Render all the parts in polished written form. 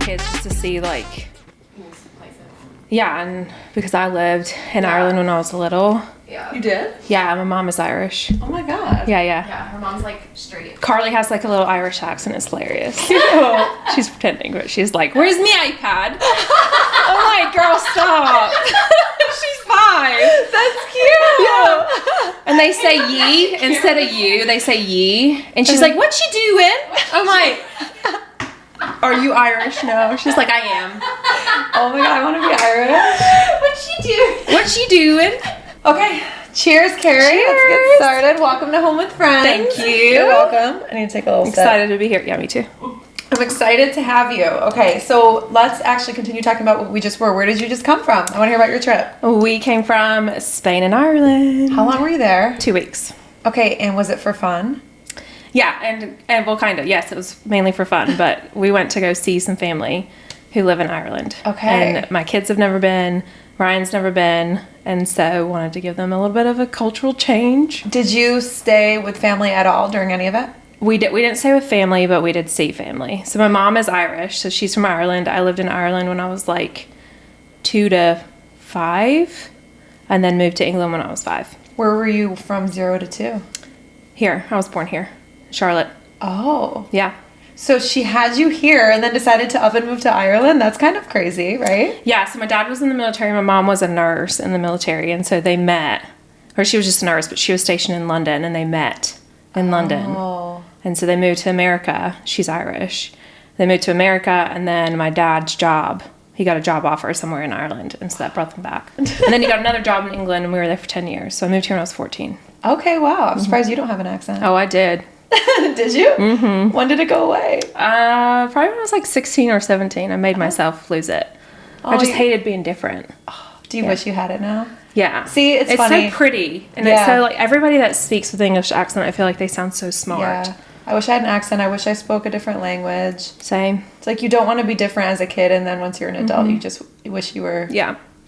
kids just to see like, yeah, and because I lived in Ireland when I was little. Yeah. You did? Yeah, my mom is Irish. Oh my god. Yeah. Yeah, her mom's like straight. Carly has like a little Irish accent. It's hilarious. She's pretending, but she's like, "Where's my iPad?" I'm like, "Girl, stop." She's 5. That's cute. Yeah. And they say ye instead of you. They say ye, and she's like, "What you doing?" I'm like, "Are you Irish?" No. She's like, "I am." Oh my god, I want to be Irish. What she do? What you doing? Okay. Cheers, Kerry. Let's get started. Welcome to Home with Friends. Thank you. You're welcome. I need to take a little sip. Excited to be here. Yeah, me too. I'm excited to have you. Okay, so let's actually continue talking about what we just were. Where did you just come from? I want to hear about your trip. We came from Spain and Ireland. How long were you there? 2 weeks. Okay, and was it for fun? Yeah, and well, kind of. Yes, it was mainly for fun, but we went to go see some family who live in Ireland. Okay. And my kids have never been. Ryan's never been, and so wanted to give them a little bit of a cultural change. Did you stay with family at all during any of it? We didn't stay with family, but we did see family. So my mom is Irish, so she's from Ireland. I lived in Ireland when I was like 2 to 5, and then moved to England when I was 5. Where were you from 0 to 2? Here, I was born here, Charlotte. Oh. Yeah. So she had you here and then decided to up and move to Ireland? That's kind of crazy, right? Yeah, so my dad was in the military. My mom was a nurse in the military, and so they met. Or she was just a nurse, but she was stationed in London, and they met in London. Oh. And so they moved to America. She's Irish. They moved to America, and then my dad's job, he got a job offer somewhere in Ireland, and so that brought them back. And then he got another job in England, and we were there for 10 years. So I moved here when I was 14. Okay, wow. I'm surprised you don't have an accent. Oh, I did. Did you? Mm-hmm. When did it go away? Probably when I was like 16 or 17. I made myself lose it. I just hated being different. Do you wish you had it now? Yeah. See, it's so funny. pretty. And it's so, like, everybody that speaks with English accent, I feel like they sound so smart. Yeah. I wish I had an accent. I wish I spoke a different language. Same. It's like you don't want to be different as a kid, and then once you're an adult, you just wish you were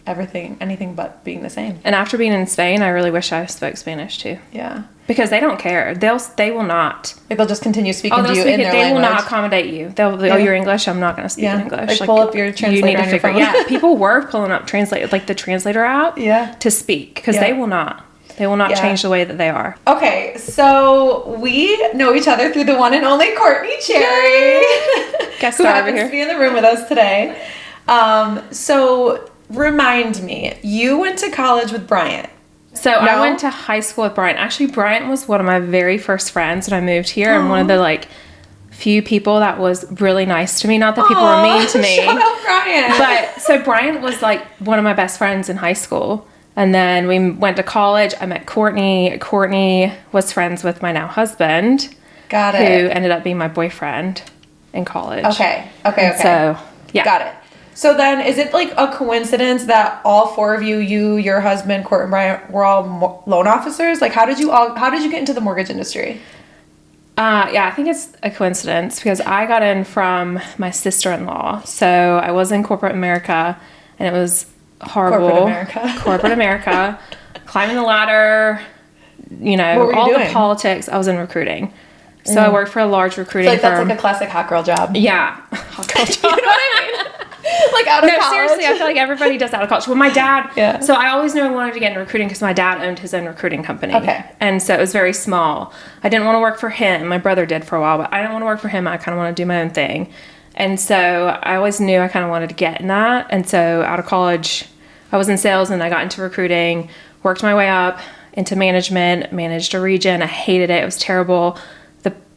anything but being the same. And after being in Spain, I really wish I spoke Spanish, too. Yeah. Because they don't care. They will not. Like they'll just continue speaking to you in their language. They will not accommodate you. They'll you're English, I'm not going to speak in English. Like pull up your translator you need to on your figure. phone. Yeah, people were pulling up the translator app to speak, because they will not. They will not change the way that they are. Okay, so we know each other through the one and only Courtney Cherry, who happens to be in the room with us today. So remind me, you went to college with Bryant. So I went to high school with Bryant. Actually, Bryant was one of my very first friends when I moved here, and one of the few people that was really nice to me. Not that people were mean to me. Shout out Bryant. But so Bryant was like one of my best friends in high school. And then we went to college. I met Courtney. Courtney was friends with my now husband. Got it. Who ended up being my boyfriend in college. Okay. So, yeah. Got it. So then, is it like a coincidence that all 4 of you, your husband, Court, and Bryant, were all loan officers? Like, how did you get into the mortgage industry? Yeah, I think it's a coincidence because I got in from my sister-in-law. So I was in corporate America, and it was horrible. Corporate America. Climbing the ladder, all the politics. I was in recruiting. So I worked for a large recruiting firm. That's like a classic hot girl job. Yeah. Hot girl job. You know what I mean? Like out of college. No, seriously, I feel like everybody does out of college. Well, my dad, so I always knew I wanted to get into recruiting because my dad owned his own recruiting company. Okay. And so it was very small. I didn't want to work for him. My brother did for a while, but I didn't want to work for him. I kind of want to do my own thing. And so I always knew I kind of wanted to get in that. And so out of college, I was in sales and I got into recruiting, worked my way up into management, managed a region. I hated it. It was terrible.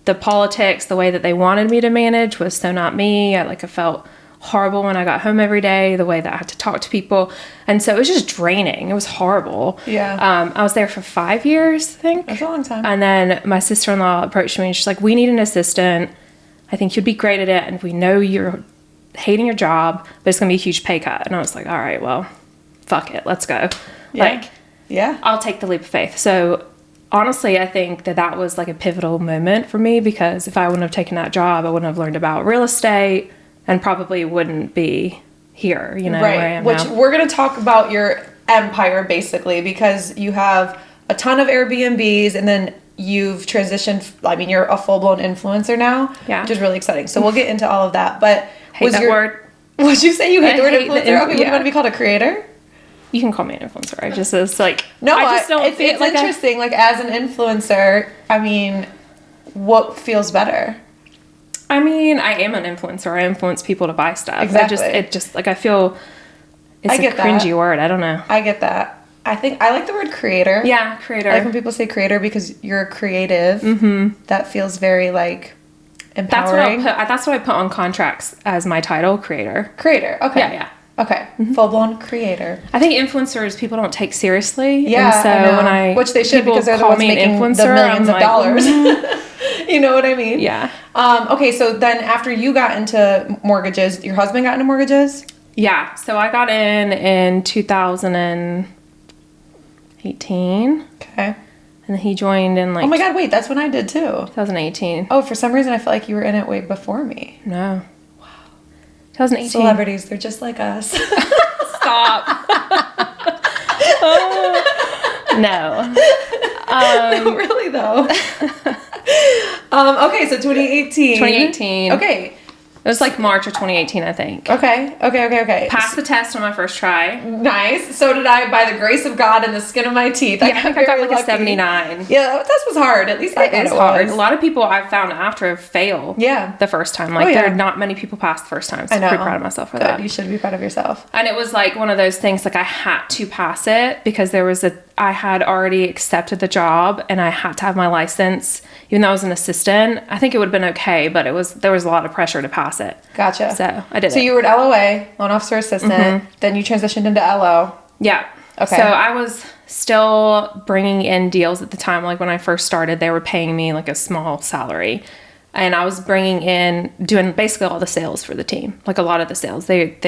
The politics, the way that they wanted me to manage was so not me. I felt horrible when I got home every day, the way that I had to talk to people. And so it was just draining. It was horrible. Yeah. I was there for 5 years, I think. That's a long time. And then my sister-in-law approached me and she's like, we need an assistant. I think you'd be great at it. And we know you're hating your job, but it's going to be a huge pay cut. And I was like, all right, well, fuck it. Let's go. Yeah. I'll take the leap of faith. So honestly, I think that was like a pivotal moment for me because if I wouldn't have taken that job, I wouldn't have learned about real estate and probably wouldn't be here, where I am now. We're going to talk about your empire basically because you have a ton of Airbnbs and then you've transitioned. I mean, you're a full-blown influencer now, which is really exciting. So we'll get into all of that. But Hate that word. What'd you say? You hate the word hate the influencer? Okay, yeah. would you want to be called a creator? You can call me an influencer. I just, it's like, no, I just don't it's interesting. Like, as an influencer, I mean, what feels better? I mean, I am an influencer. I influence people to buy stuff. Exactly. I feel it's a cringy word. I don't know. I get that. I think I like the word creator. Yeah, creator. I like when people say creator because you're creative. Mm-hmm. That feels very like empowering. That's what I put on contracts as my title, creator. Creator. Okay. Yeah. Okay. Mm-hmm. Full blown creator. I think influencers people don't take seriously. Yeah. And so which they should because they're the ones making the millions of dollars. You know what I mean? Yeah. Okay. So then after you got into mortgages, your husband got into mortgages? Yeah. So I got in 2018. Okay. And he joined in like... Oh my God, wait, that's when I did too. 2018. Oh, for some reason I felt like you were in it way before me. No. Wow. 2018. Celebrities, they're just like us. Stop. No. No, really though. Okay, so 2018. 2018. Okay. It was like March of 2018, I think. Okay. Passed the test on my first try. Nice. So did I, by the grace of God and the skin of my teeth. I think I got like a 79. Yeah, that test was hard. At least I thought it was hard. A lot of people I've found after fail. Yeah. The first time. Like there are not many people pass the first time. So I'm pretty proud of myself for that. You should be proud of yourself. And it was like one of those things like I had to pass it because I had already accepted the job and I had to have my license. Even though I was an assistant, I think it would have been okay, but there was a lot of pressure to pass it. Gotcha. So I did it. So you were at LOA, loan officer assistant, mm-hmm. then you transitioned into LO. Yeah. Okay. So I was still bringing in deals at the time. Like when I first started, they were paying me like a small salary. And I was bringing in, doing basically all the sales for the team. Like a lot of the sales. They had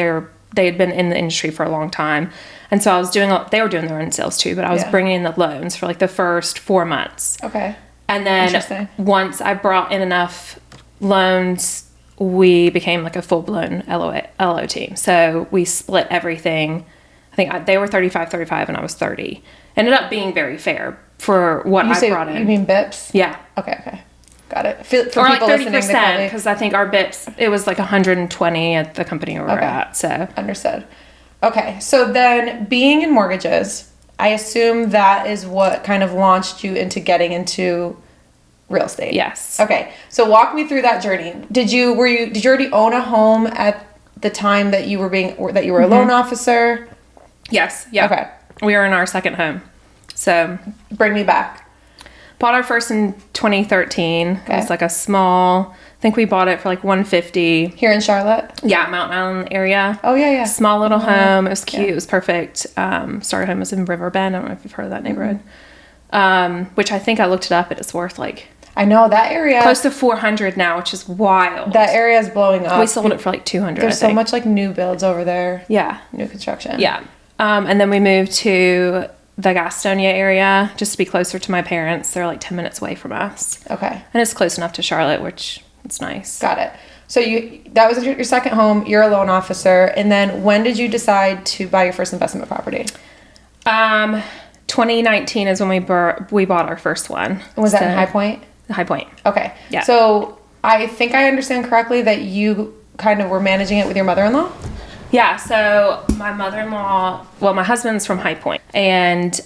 been in the industry for a long time. And so I was they were doing their own sales too, but I was bringing in the loans for like the first 4 months. Okay. And then once I brought in enough loans, we became like a full-blown LO team. So we split everything. I think they were 35 and I was 30. Ended up being very fair for what I brought in. You mean BIPs? Yeah. Okay. Got it. For or people like 30%, because I think our BIPs, it was like 120 at the company we were at. So understood. Okay. So then being in mortgages, I assume that is what kind of launched you into getting into real estate. Yes. Okay. So walk me through that journey. Did you already own a home at the time that you were mm-hmm. a loan officer? Yes. Yeah. Okay. We were in our second home. So bring me back. Bought our first in 2013. Okay. It was like a small, I think we bought it for like $150. Here in Charlotte? Yeah, Mountain Island area. Oh, yeah. Small little home. It was cute. Yeah. It was perfect. Starter home was in Riverbend. I don't know if you've heard of that neighborhood. Mm-hmm. Which I think I looked it up. It's worth like... I know that area. Close to 400 now, which is wild. That area is blowing up. We sold it for like 200. There's so much like new builds over there. Yeah. New construction. Yeah. And then we moved to the Gastonia area just to be closer to my parents. They're like 10 minutes away from us. Okay. And it's close enough to Charlotte, which it's nice. Got it. So that was your second home. You're a loan officer. And then when did you decide to buy your first investment property? 2019 is when we bought our first one. Was that in High Point? High Point. Okay. Yeah. So I think I understand correctly that you kind of were managing it with your mother-in-law? Yeah. So my mother-in-law, my husband's from High Point, and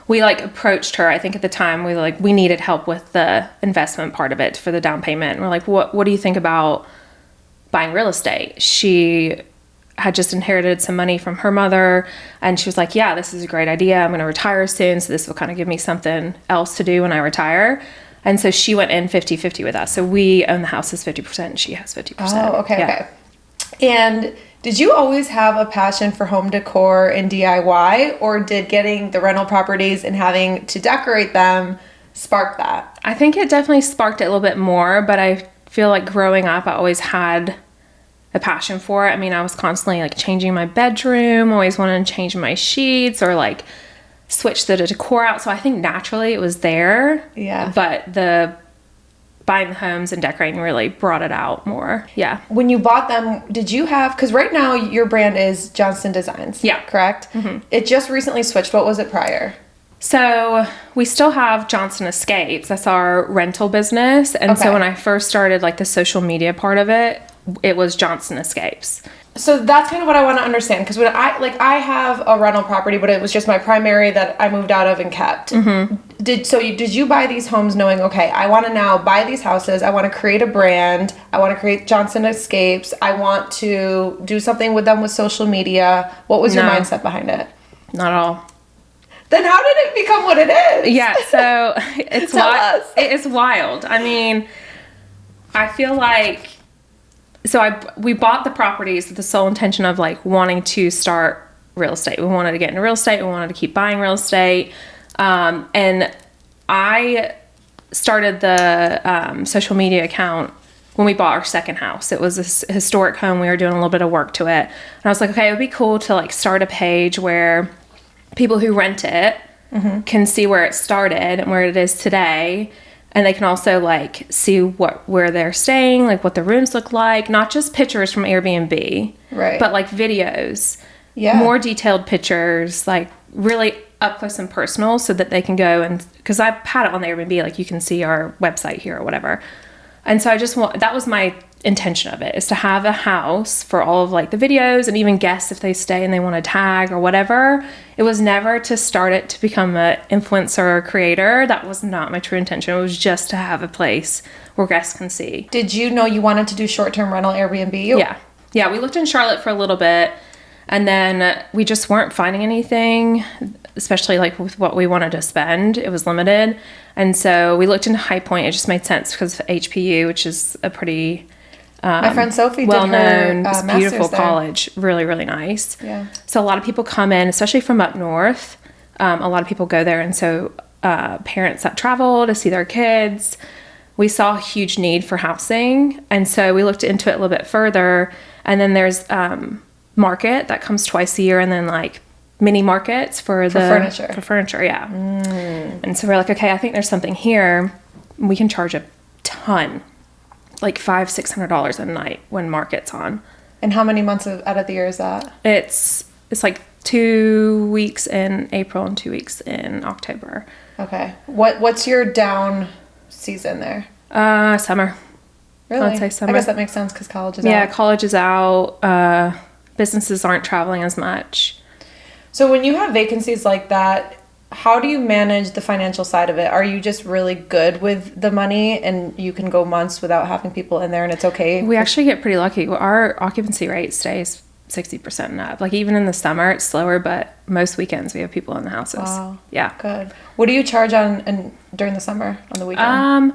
we like approached her. I think at the time we needed help with the investment part of it for the down payment. And we're like, what do you think about buying real estate? She had just inherited some money from her mother, and she was like, yeah, this is a great idea. I'm going to retire soon, so this will kind of give me something else to do when I retire. And so she went in 50-50 with us. So we own the house as 50% and she has 50%. Oh, okay. And did you always have a passion for home decor and DIY, or did getting the rental properties and having to decorate them spark that? I think it definitely sparked it a little bit more, but I feel like growing up, I always had a passion for it. I mean, I was constantly like changing my bedroom, always wanting to change my sheets or like switch the decor out. So I think naturally it was there. Yeah. But the buying the homes and decorating really brought it out more. Yeah. When you bought them, did you have, because right now your brand is Johnston Designs. Yeah. Correct? Mm-hmm. It just recently switched. What was it prior? So we still have Johnston Escapes. That's our rental business. And so when I first started like the social media part of it, it was Johnson Escapes. So that's kind of what I want to understand, because when I have a rental property, but it was just my primary that I moved out of and kept. Mm-hmm. Did you buy these homes knowing, okay, I want to now buy these houses, I want to create a brand, I want to create Johnson Escapes, I want to do something with them with social media? What was your mindset behind it? Not at all. Then how did it become what it is? Yeah, so it's Tell us. It is wild. I mean, I feel like we bought the properties with the sole intention of like wanting to start real estate. We wanted to get into real estate. We wanted to keep buying real estate. And I started the social media account when we bought our second house. It was a historic home. We were doing a little bit of work to it. And I was like, okay, it would be cool to like start a page where people who rent it can see where it started and where it is today. And they can also like see where they're staying, like what the rooms look like, not just pictures from Airbnb, right? But like videos, more detailed pictures, like really up close and personal, so that they can go and, because I've had it on the Airbnb, like you can see our website here or whatever. And so I just that was my intention of it, is to have a house for all of like the videos and even guests if they stay and they want to tag or whatever. It was never to start it to become an influencer or creator. That was not my true intention. It was just to have a place where guests can see. Did you know you wanted to do short-term rental Airbnb? Yeah, we looked in Charlotte for a little bit, and then we just weren't finding anything, especially like with what we wanted to spend. It was limited. And so we looked into High Point. It just made sense because of HPU, which is a pretty my friend Sophie well-known, did her beautiful master's college. Really, really nice. Yeah. So a lot of people come in, especially from up north. A lot of people go there. And so parents that travel to see their kids, we saw a huge need for housing. And so we looked into it a little bit further. And then there's market that comes twice a year, and then like mini markets for furniture. For furniture, yeah. And so we're like, okay, I think there's something here. We can charge a ton, like $500-$600 a night when market's on. And how many months out of the year is that? It's like 2 weeks in April and 2 weeks in October. Okay. What's your down season there? Summer. Really? I'd say summer. I guess that makes sense because college is out. Yeah, college is out. Businesses aren't traveling as much. So when you have vacancies like that, how do you manage the financial side of it? Are you just really good with the money and you can go months without having people in there and it's okay? We actually get pretty lucky. Our occupancy rate stays 60% and up. Like even in the summer, it's slower, but most weekends we have people in the houses. Wow. Yeah. Good. What do you charge during the summer on the weekend?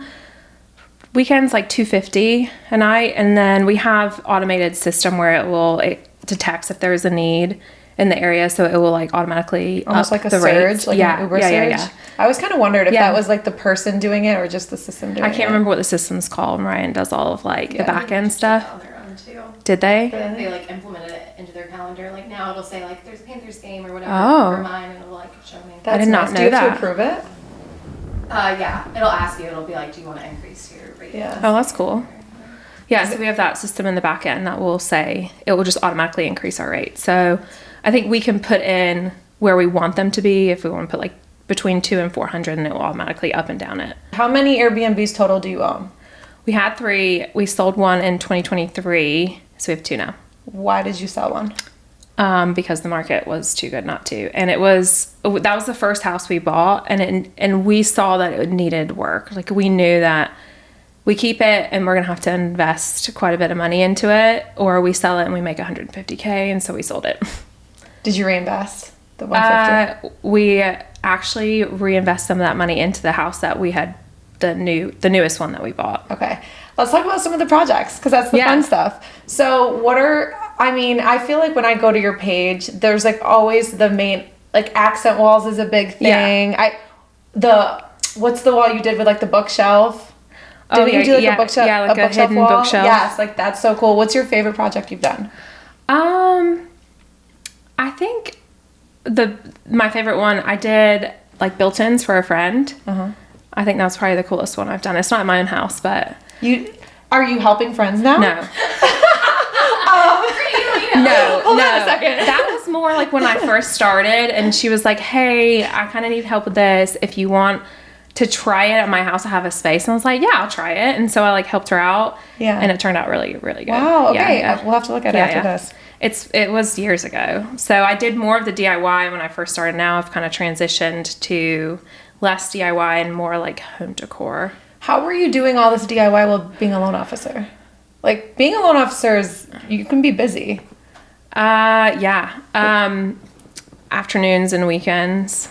Weekends like $250 a night, and then we have automated system where it detects if there's a need in the area, so it will like automatically almost like a surge, rates. like an Uber surge. Yeah. I always kind of wondered if that was like the person doing it or just the system doing it. I can't remember what the system's called. Ryan does all of like the back end stuff. On their own too. Did they? They like implemented it into their calendar. Like now it'll say like there's a Panthers game or whatever for mine, and it'll like show me. I did not know do you that. have to approve it? Yeah, it'll ask you. It'll be like, do you want to increase your rate? Yeah. Oh, that's cool. Yeah, so we have that system in the back end that will say it will just automatically increase our rate. So I think we can put in where we want them to be. If we want to put like between 200 and 400, and it will automatically up and down it. How many Airbnbs total do you own? We had 3. We sold one in 2023, so we have 2 now. Why did you sell one? Because the market was too good not to, and that was the first house we bought, and we saw that it needed work. Like we knew that we keep it and we're gonna have to invest quite a bit of money into it, or we sell it and we make $150K, and so we sold it. Did you reinvest the $150? We actually reinvest some of that money into the house that we had, the newest one that we bought. Okay, let's talk about some of the projects because that's the fun stuff. So I feel like when I go to your page, there's like always the main, like accent walls is a big thing. What's the wall you did with like the bookshelf? Didn't you do like a bookshelf? Yeah, like a hidden wall? Bookshelf. Yes, like that's so cool. What's your favorite project you've done? I think my favorite one I did like built-ins for a friend. I think that's probably the coolest one I've done. It's not in my own house, but are you helping friends now? No. No. Hold on a second. That was more like when I first started, and she was like, "Hey, I kind of need help with this. If you want to try it at my house. I have a space, and I was like, yeah, I'll try it. And so I like helped her out. Yeah. And it turned out really, really good. Wow. Okay. Yeah. We'll have to look at it after this. It was years ago. So I did more of the DIY when I first started. Now I've kind of transitioned to less DIY and more like home decor. How were you doing all this DIY while being a loan officer? Like, being a loan officer you can be busy. Yeah. Afternoons and weekends.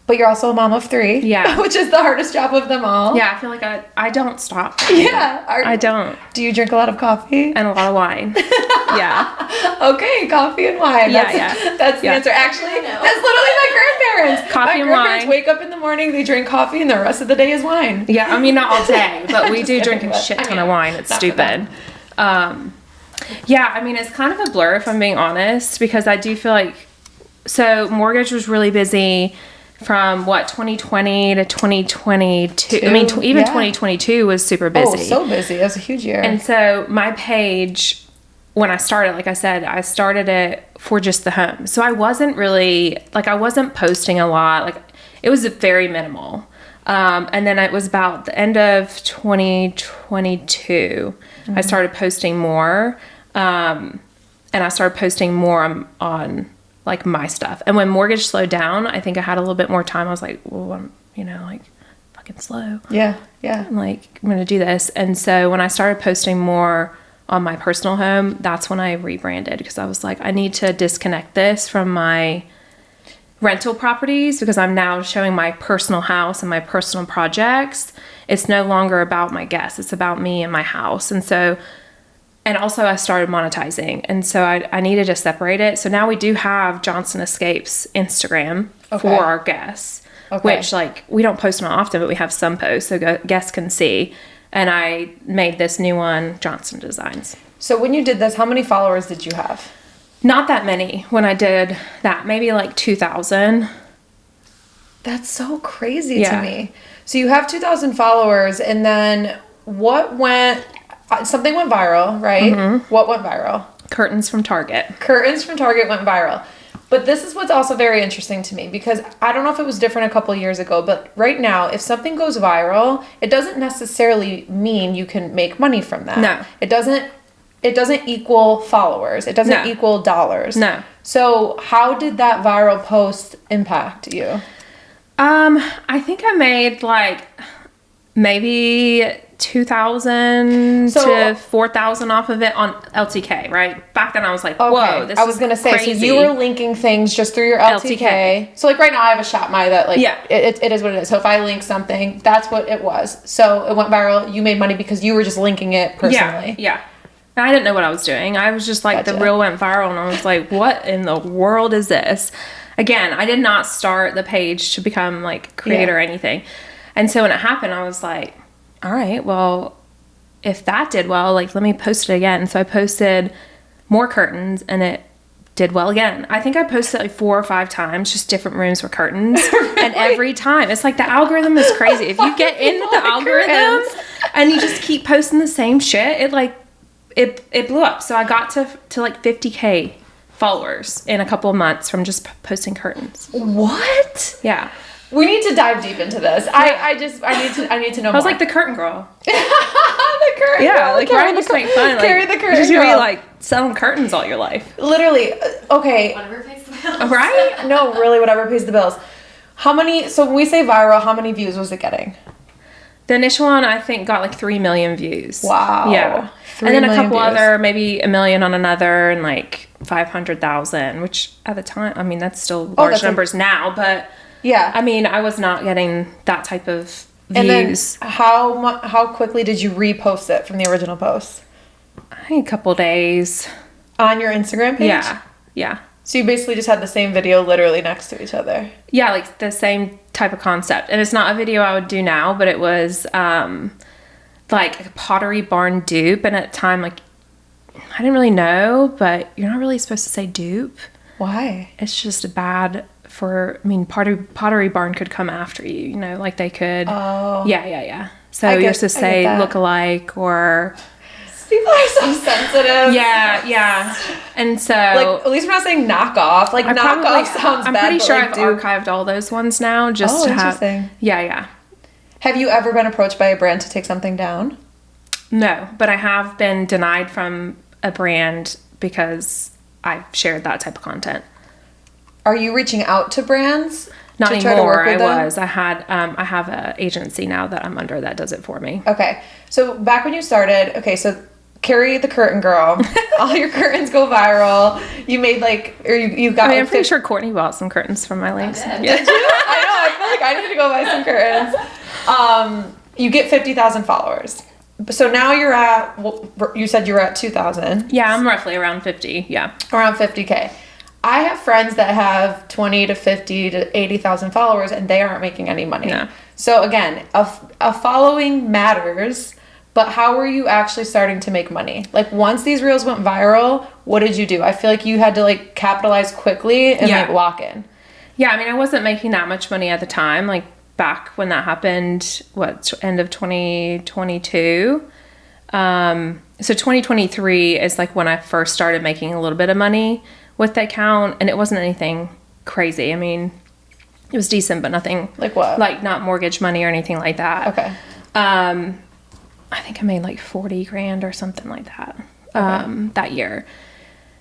But you're also a mom of 3. Yeah. Which is the hardest job of them all. Yeah, I feel like I don't stop. Yeah. I don't. Do you drink a lot of coffee? And a lot of wine. Yeah. Okay, coffee and wine. That's the answer. Actually, that's literally my grandparents. Coffee and grandparents wine. Wake up in the morning, they drink coffee, and the rest of the day is wine. Yeah, I mean, not all day, but we do drink a shit ton of wine. It's stupid. Yeah, I mean, it's kind of a blur if I'm being honest, because I do feel like, so mortgage was really busy from 2020 to 2022. I mean, even 2022 was super busy. Oh, so busy. It was a huge year. And so my page, when I started, like I said, I started it for just the home. So I wasn't really, like, I wasn't posting a lot. Like, it was very minimal. And then it was about the end of 2022, I started posting more. And I started posting more on like my stuff. And when mortgage slowed down, I think I had a little bit more time. I was like, well, I'm, like fucking slow. Yeah. I'm like, I'm going to do this. And so when I started posting more on my personal home, that's when I rebranded, because I was like, I need to disconnect this from my rental properties, because I'm now showing my personal house and my personal projects. It's no longer about my guests. It's about me and my house. And so, and also I started monetizing. And so I needed to separate it. So now we do have Johnson Escapes Instagram for our guests, which like we don't post them often, but we have some posts so guests can see. And I made this new one, Johnson Designs. So when you did this, how many followers did you have? Not that many when I did that, maybe like 2,000. That's so crazy to me. So you have 2,000 followers, and then something went viral, right? Mm-hmm. What went viral? Curtains from Target. Curtains from Target went viral. But this is what's also very interesting to me, because I don't know if it was different a couple years ago, but right now, if something goes viral, it doesn't necessarily mean you can make money from that. No. It doesn't equal followers. It doesn't equal dollars. No. So how did that viral post impact you? I think I made like maybe 2,000 to 4,000 off of it on LTK, right? Back then I was like, whoa, this is crazy. I was going to say, so you were linking things just through your LTK. So like right now I have a Shop My that like, it is what it is. So if I link something, that's what it was. So it went viral. You made money because you were just linking it personally. Yeah. And I didn't know what I was doing. I was just like, the reel went viral and I was like, what in the world is this? Again, I did not start the page to become like creator or anything. And so when it happened, I was like, all right, well, if that did well, like, let me post it again. So I posted more curtains and it did well again. I think I posted like 4 or 5 times, just different rooms with curtains. Really? And every time, it's like the algorithm is crazy. If you get into the algorithm and you just keep posting the same shit, it blew up. So I got to like 50K followers in a couple of months from just posting curtains. What? Yeah. We need to dive deep into this. Yeah. I need to know more. I was like the curtain girl. The curtain girl. Yeah, like Ryan just make fun. Carry the curtain girl. You're just gonna be like selling curtains all your life. Literally. Okay. Whatever pays the bills. Right? No, really, whatever pays the bills. So when we say viral, how many views was it getting? The initial one, I think, got like 3 million views. Wow. Yeah. And then a couple other, maybe 1 million on another, and like 500,000, which at the time, I mean, that's still large numbers now, but yeah. I mean, I was not getting that type of views. And then how quickly did you repost it from the original post? I think a couple days. On your Instagram page? Yeah. So you basically just had the same video literally next to each other? Yeah, like the same type of concept. And it's not a video I would do now, but it was like a Pottery Barn dupe. And at the time, like, I didn't really know, but you're not really supposed to say dupe. Why? It's just bad Pottery Barn could come after you, like they could. Oh. Yeah. So you're supposed to say look-alike or... People are so sensitive. Yeah. And so... Like, at least we're not saying knockoff. Like, knockoff sounds bad. I'm pretty sure I've archived all those ones now just to have... Interesting. Yeah. Have you ever been approached by a brand to take something down? No, but I have been denied from a brand because I've shared that type of content. Are you reaching out to brands? Not to anymore. Try to work with them? I was. I have an agency now that I'm under that does it for me. Okay. So back when you started, so Kerry the curtain girl, all your curtains go viral. You made you got. I'm pretty sure Courtney bought some curtains from my links. Did you? I know. I feel like I need to go buy some curtains. You get 50,000 followers. So now you're at. You said you were at 2,000. Yeah, I'm roughly around 50. Yeah, around 50K. I have friends that have 20 to 50 to 80,000 followers, and they aren't making any money. No. So again, a following matters. But how were you actually starting to make money? Like, once these reels went viral, what did you do? I feel like you had to, capitalize quickly and, lock in. Yeah, I mean, I wasn't making that much money at the time. Like, back when that happened, end of 2022? So 2023 is, when I first started making a little bit of money with the account. And it wasn't anything crazy. I mean, it was decent, but nothing... Like what? Not mortgage money or anything like that. Okay. I think I made 40 grand or something like that that year.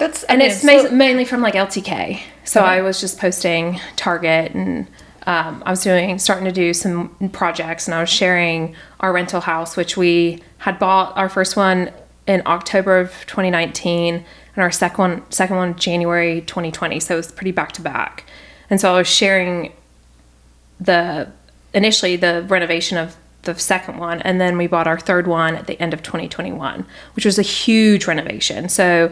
It's mainly from LTK. So okay. I was just posting Target, and I was starting to do some projects, and I was sharing our rental house, which we had bought our first one in October of 2019 and our second one January 2020. So it was pretty back to back. And so I was sharing initially the renovation of the second one, and then we bought our third one at the end of 2021, which was a huge renovation. So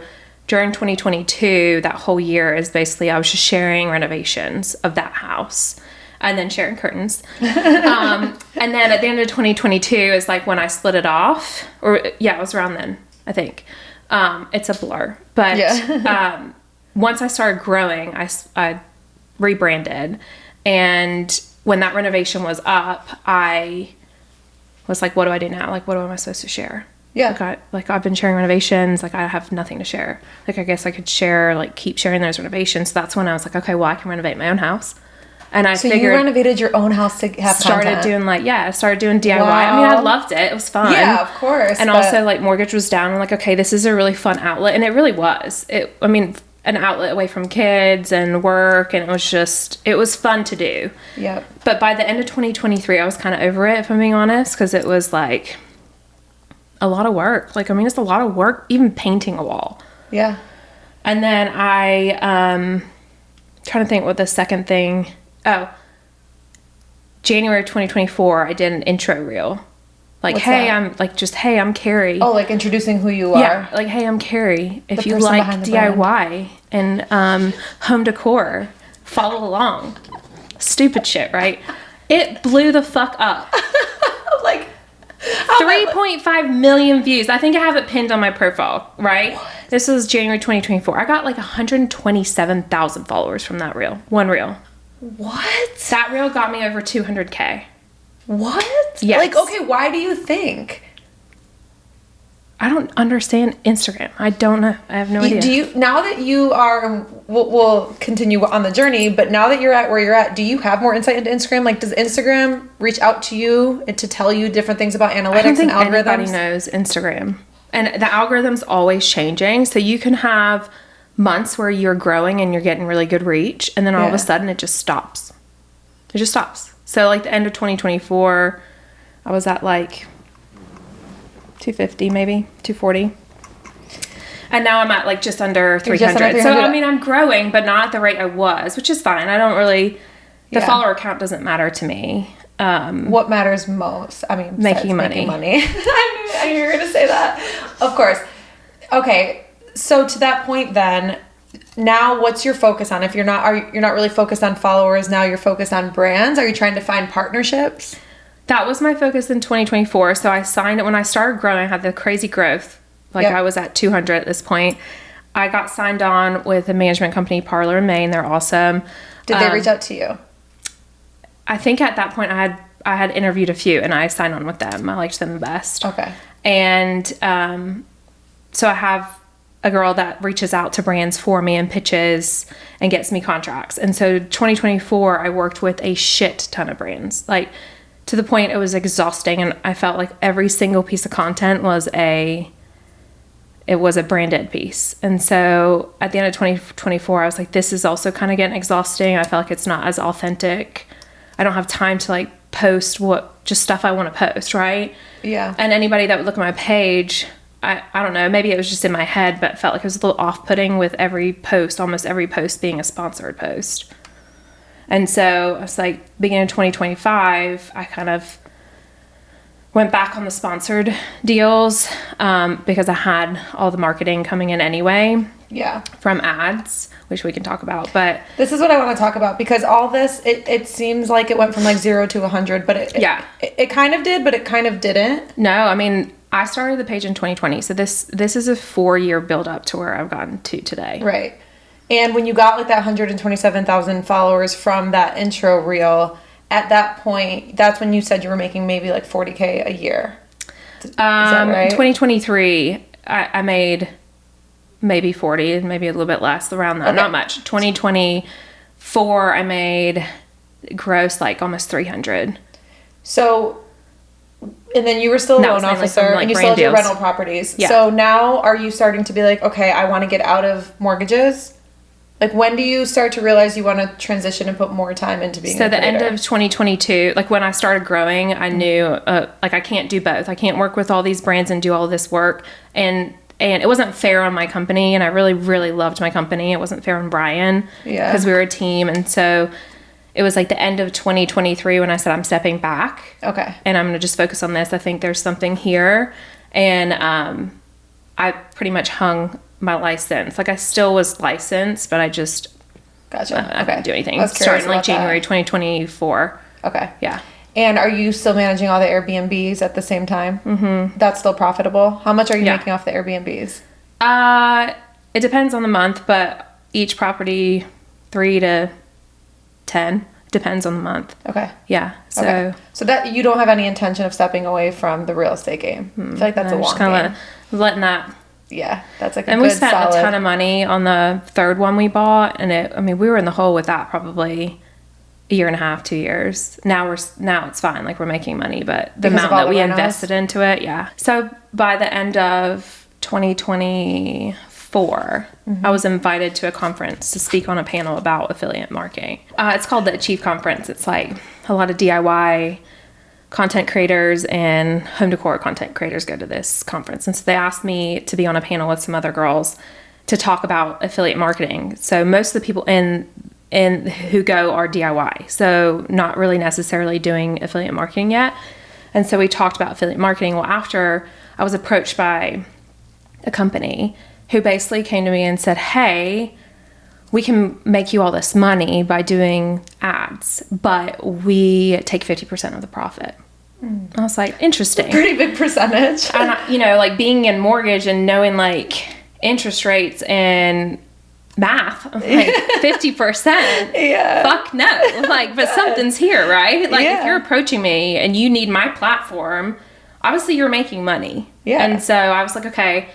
during 2022, that whole year is basically I was just sharing renovations of that house and then sharing curtains. And then at the end of 2022 is when I split it off, it was around then, I think. It's a blur, but once I started growing, I rebranded, and when that renovation was up, I was what do I do now? What am I supposed to share? Yeah. I've been sharing renovations. I have nothing to share. I guess I could share, keep sharing those renovations. So that's when I was okay, well, I can renovate my own house. And I figured... you renovated your own house to have started content. I started doing DIY. Wow. I mean, I loved it. It was fun. Yeah, of course. And also, mortgage was down. I'm okay, this is a really fun outlet. And it really was. An outlet away from kids and work, and it was fun to do. Yep. But by the end of 2023, I was kind of over it, if I'm being honest, because it was a lot of work. It's a lot of work, even painting a wall. Yeah. And then I trying to think what the second thing. Oh, January 2024, I did an intro reel. What's hey, that? Hey, I'm Kerry. Oh, introducing who you are. Yeah, hey, I'm Kerry. If you like DIY and home decor, follow along. Stupid shit, right? It blew the fuck up. 3.5 million views. I think I have it pinned on my profile, right? What? This was January 2024. I got 127,000 followers from that reel. One reel. What? That reel got me over 200K. What? Yes. Okay, why do you think? I don't understand Instagram. I don't know. I have no idea. Do you, now that you are, we'll continue on the journey, but now that you're at where you're at, do you have more insight into Instagram? Does Instagram reach out to you to tell you different things about analytics and algorithms? Anybody knows Instagram. And the algorithm's always changing. So you can have months where you're growing and you're getting really good reach, and then all of a sudden it just stops. It just stops. So the end of 2024, I was at 250 maybe, 240. And now I'm at just under 300. So I'm growing, but not at the rate I was, which is fine. I don't really, the follower count doesn't matter to me. What matters most? Making money. I knew you were going to say that. Of course. Okay. So to that point then, now what's your focus on? If you're not really focused on followers, now you're focused on brands. Are you trying to find partnerships? That was my focus in 2024. So I signed it when I started growing. I had the crazy growth. I was at 200 at this point. I got signed on with a management company, Parlor in Maine. They're awesome. Did they reach out to you? I think at that point I had interviewed a few, and I signed on with them. I liked them the best. Okay. And so I have a girl that reaches out to brands for me and pitches and gets me contracts. And so 2024, I worked with a shit ton of brands, to the point it was exhausting, and I felt like every single piece of content was a branded piece. And so at the end of 2024, I was like, this is also kind of getting exhausting. I feel like it's not as authentic. I don't have time to like post just stuff I want to post, right? Yeah. And anybody that would look at my page, I don't know, maybe it was just in my head, but felt like it was a little off-putting with almost every post being a sponsored post. And so I was like, beginning of 2025, I kind of went back on the sponsored deals because I had all the marketing coming in anyway. Yeah. From ads, which we can talk about. But this is what I want to talk about, because all this, it seems like it went from like 0 to 100, but it kind of did, but it kind of didn't. No, I mean, I started the page in 2020, so this is a 4-year build up to where I've gotten to today. Right. And when you got like that 127,000 followers from that intro reel, at that point, that's when you said you were making maybe like 40K a year. Is that right? In 2023, I made maybe 40, maybe a little bit less, around that. Okay. Not much. 2024, I made gross like almost 300. So, and then you were still a loan officer, and you still had your rental properties. Yeah. So now are you starting to be like, okay, I want to get out of mortgages? Like, when do you start to realize you want to transition and put more time into being a creator? So the end of 2022, like when I started growing, I knew like I can't do both. I can't work with all these brands and do all this work. And it wasn't fair on my company. And I really, really loved my company. It wasn't fair on Brian because we were a team. And so it was like the end of 2023 when I said I'm stepping back. Okay. And I'm going to just focus on this. I think there's something here. And I pretty much hung my license. Like I still was licensed, but I just I couldn't do anything. Starting like January 2024. Okay. Yeah. And are you still managing all the Airbnbs at the same time? Mm-hmm. That's still profitable? How much are you making off the Airbnbs? It depends on the month, but each property 3 to 10 depends on the month. Okay. Yeah. So that you don't have any intention of stepping away from the real estate game. I feel like that's a long game. Letting that. Yeah, that's like and we spent a ton of money on the third one we bought, and we were in the hole with that probably a year and a half, 2 years. Now it's fine, like we're making money, but the amount that we invested into it, yeah. So by the end of 2024, I was invited to a conference to speak on a panel about affiliate marketing. It's called the Achieve Conference. It's like a lot of DIY content creators and home decor content creators go to this conference. And so they asked me to be on a panel with some other girls to talk about affiliate marketing. So most of the people in who go are DIY. So not really necessarily doing affiliate marketing yet. And so we talked about affiliate marketing. Well, after I was approached by a company who basically came to me and said, hey, we can make you all this money by doing ads, but we take 50% of the profit. I was like, interesting. Pretty big percentage. And like being in mortgage and knowing like interest rates and math, I'm like 50%. Yeah. Fuck no. Like, but something's here, right? Like if you're approaching me and you need my platform, obviously you're making money. Yeah. And so I was like, okay,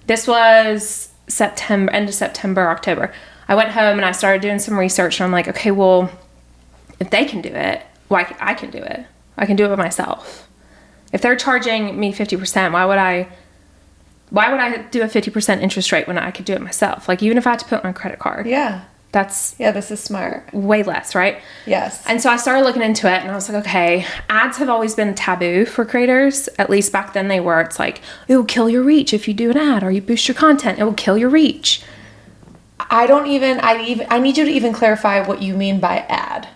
this was end of September, October. I went home and I started doing some research, and I'm like, okay, well, if they can do it, why I can do it. I can do it myself. If they're charging me 50%, why would I do a 50% interest rate when I could do it myself? Like, even if I had to put my credit card. Yeah. This is smart. Way less, right? Yes. And so I started looking into it, and I was like, okay, ads have always been taboo for creators. At least back then they were. It's like, it will kill your reach if you do an ad or you boost your content. It will kill your reach. I need you to even clarify what you mean by ad.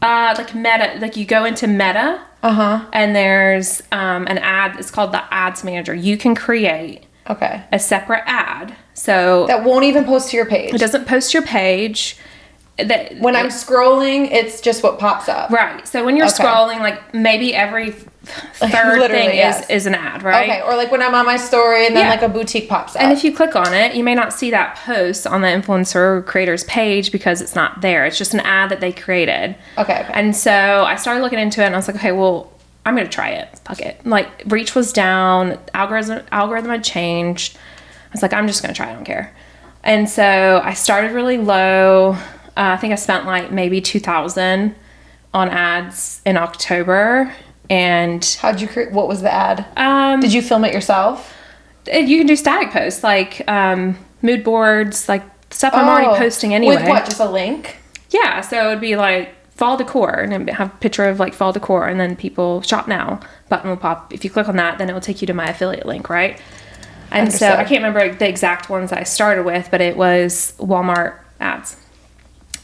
Like Meta, like you go into Meta, and there's an ad. It's called the Ads Manager. You can create a separate ad, so that won't even post to your page. It doesn't post to your page. When I'm scrolling, it's just what pops up. Right. So when you're scrolling, like maybe every third thing is an ad, right? Okay. Or like when I'm on my story and then like a boutique pops up. And if you click on it, you may not see that post on the influencer creator's page because it's not there. It's just an ad that they created. Okay. And so I started looking into it, and I was like, okay, well, I'm going to try it. Fuck it. Like, reach was down. Algorithm had changed. I was like, I'm just going to try. I don't care. And so I started really low. I think I spent like maybe $2,000 on ads in October, And what was the ad? Did you film it yourself? You can do static posts, like mood boards, like stuff I'm already posting anyway. With what, just a link? Yeah, so it would be like fall decor, and it'd have a picture of like fall decor, and then people shop now button will pop. If you click on that, then it will take you to my affiliate link, right? And so I can't remember the exact ones I started with, but it was Walmart ads.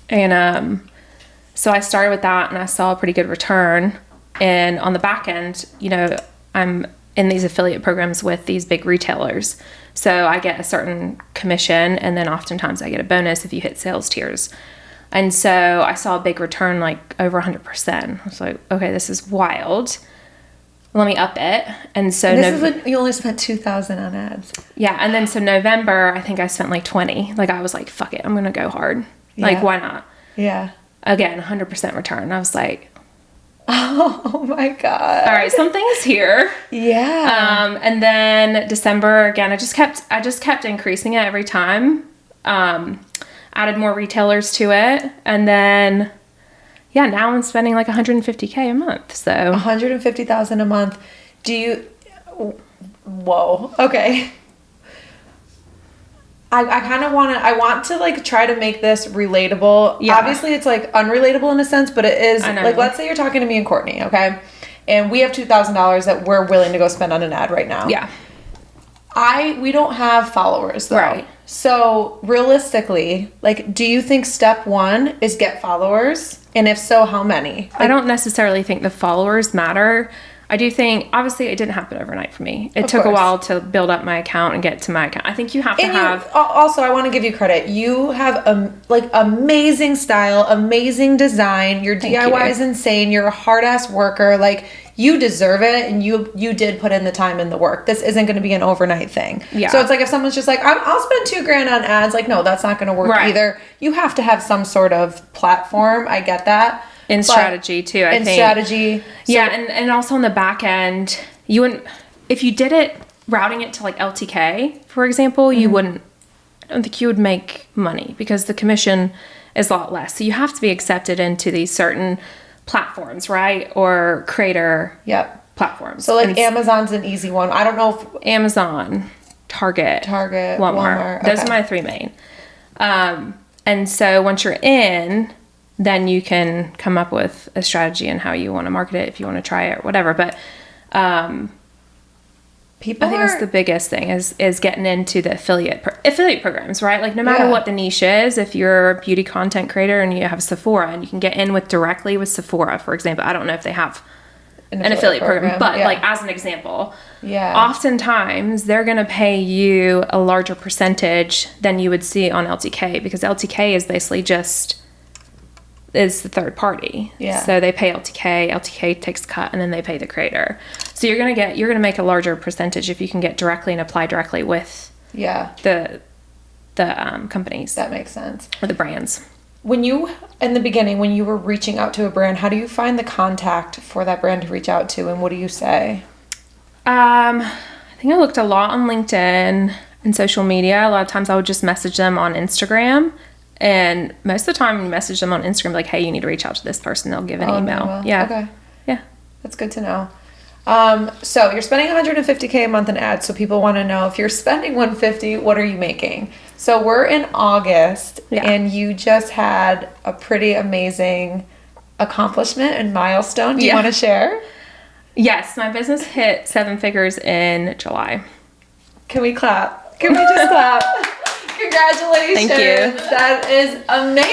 And so I started with that, and I saw a pretty good return. And on the back end, I'm in these affiliate programs with these big retailers. So I get a certain commission, and then oftentimes I get a bonus if you hit sales tiers. And so I saw a big return, like over 100%. I was like, okay, this is wild. Let me up it. And so this is when you only spent $2,000 on ads. Yeah, and then so November, I think I spent like 20. Like I was like, fuck it, I'm gonna go hard. Yeah. Like why not? Yeah. Again, 100% return. I was like, oh my god. All right, something's here. Yeah. And then December again, I just kept increasing it every time. Added more retailers to it, and then. Yeah, now I'm spending like $150K a month. So $150,000 a month. Whoa. Okay. I kind of want to like try to make this relatable. Yeah. Obviously it's like unrelatable in a sense, but it is like, let's say you're talking to me and Courtney, okay? And we have $2,000 that we're willing to go spend on an ad right now. Yeah. We don't have followers though. Right. So realistically, like, do you think step one is get followers? And if so, how many? Like, I don't necessarily think the followers matter. I do think, obviously, it didn't happen overnight for me. It took a while to build up my account and get to my account. I think you have to have... Also, I want to give you credit. You have, amazing style, amazing design. Your DIY is insane. You're a hard-ass worker. Like, you deserve it, and you did put in the time and the work. This isn't going to be an overnight thing. Yeah. So it's like if someone's just like, I'll spend $2,000 on ads. Like, no, that's not going to work either. You have to have some sort of platform. I get that. In strategy too, I think. In strategy. Yeah, and also on the back end, you wouldn't, if you did it, routing it to like LTK, for example, I don't think you would make money because the commission is a lot less. So you have to be accepted into these certain platforms, right? Or creator platforms. So like Amazon's an easy one. I don't know if... Amazon, Target, Walmart. Those are my three main. And so once you're in... then you can come up with a strategy and how you want to market it if you want to try it or whatever. But I think that's the biggest thing is getting into the affiliate programs, right? Like no matter what the niche is, if you're a beauty content creator and you have Sephora and you can get in directly with Sephora, for example. I don't know if they have an affiliate program, but like as an example, oftentimes they're going to pay you a larger percentage than you would see on LTK because LTK is basically is the third party. Yeah. So they pay LTK takes a cut, and then they pay the creator. So you're gonna make a larger percentage if you can get directly and apply directly with the companies. That makes sense. Or the brands. In the beginning, when you were reaching out to a brand, how do you find the contact for that brand to reach out to, and what do you say? I think I looked a lot on LinkedIn and social media. A lot of times I would just message them on Instagram. And most of the time, you message them on Instagram, like, hey, you need to reach out to this person. They'll give an email. Yeah. Okay. Yeah. That's good to know. So you're spending $150K a month in ads. So people want to know, if you're spending $150, what are you making? So we're in August, and you just had a pretty amazing accomplishment and milestone. Do you want to share? Yes. My business hit 7 figures in July. Can we clap? Can we just clap? Congratulations. Thank you. That is amazing.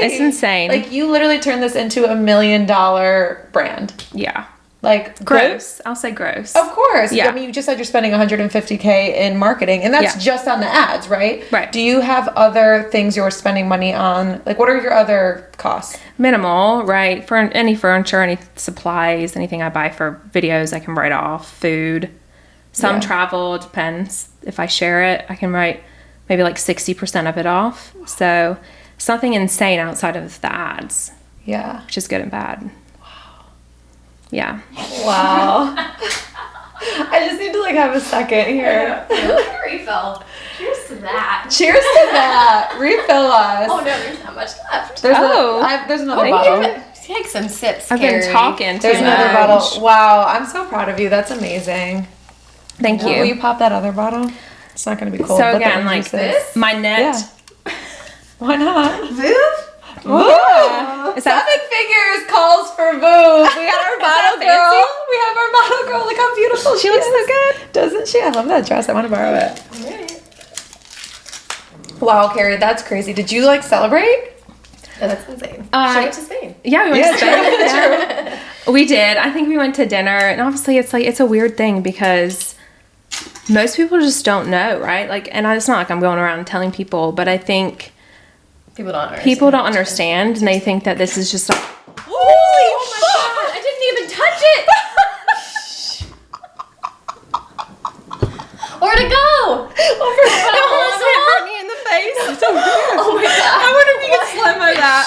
It's insane. Like, you literally turned this into $1 million brand. Yeah. Like, gross. I'll say gross. Of course. Yeah. I mean, you just said you're spending $150K in marketing, and that's just on the ads, right? Right. Do you have other things you're spending money on? Like, what are your other costs? Minimal, right? For any furniture, any supplies, anything I buy for videos, I can write off. Food. Some travel, depends. If I share it, I can write maybe like 60% of it off. So it's nothing insane outside of the ads. Yeah. Which is good and bad. Wow. Yeah. Wow. I just need to like have a second here. Like a refill. Cheers to that. Cheers to that. Refill us. Oh no, there's not much left. There's another bottle. Take some sips, I've Kerry. been talking too There's another much. bottle. Wow, I'm so proud of you. That's amazing. Thank you. Will you pop that other bottle? It's not going to be cold. So but again, the like juices- my net. Yeah. Why not? Voof? Woo! Is that- 7 figures calls for Voof. We got our bottle that girl. fancy? We have our bottle girl. Look how beautiful she looks is. so good. Doesn't she? I love that dress. I want to borrow it. Alright. Wow, Kerry, that's crazy. Did you like celebrate? Oh, that's insane. She went to Spain. Yeah, we went Yeah, to Spain. true. Yeah. We did. I think we went to dinner, and obviously it's a weird thing because most people just don't know, right? Like, and it's not like I'm going around telling people, but I think People don't understand. people don't understand, and they think that this is just like, Oh my god! I didn't even touch it! Where'd it go? it almost hit Brittany in the face. Oh my god. I wonder if you could slow-mo that.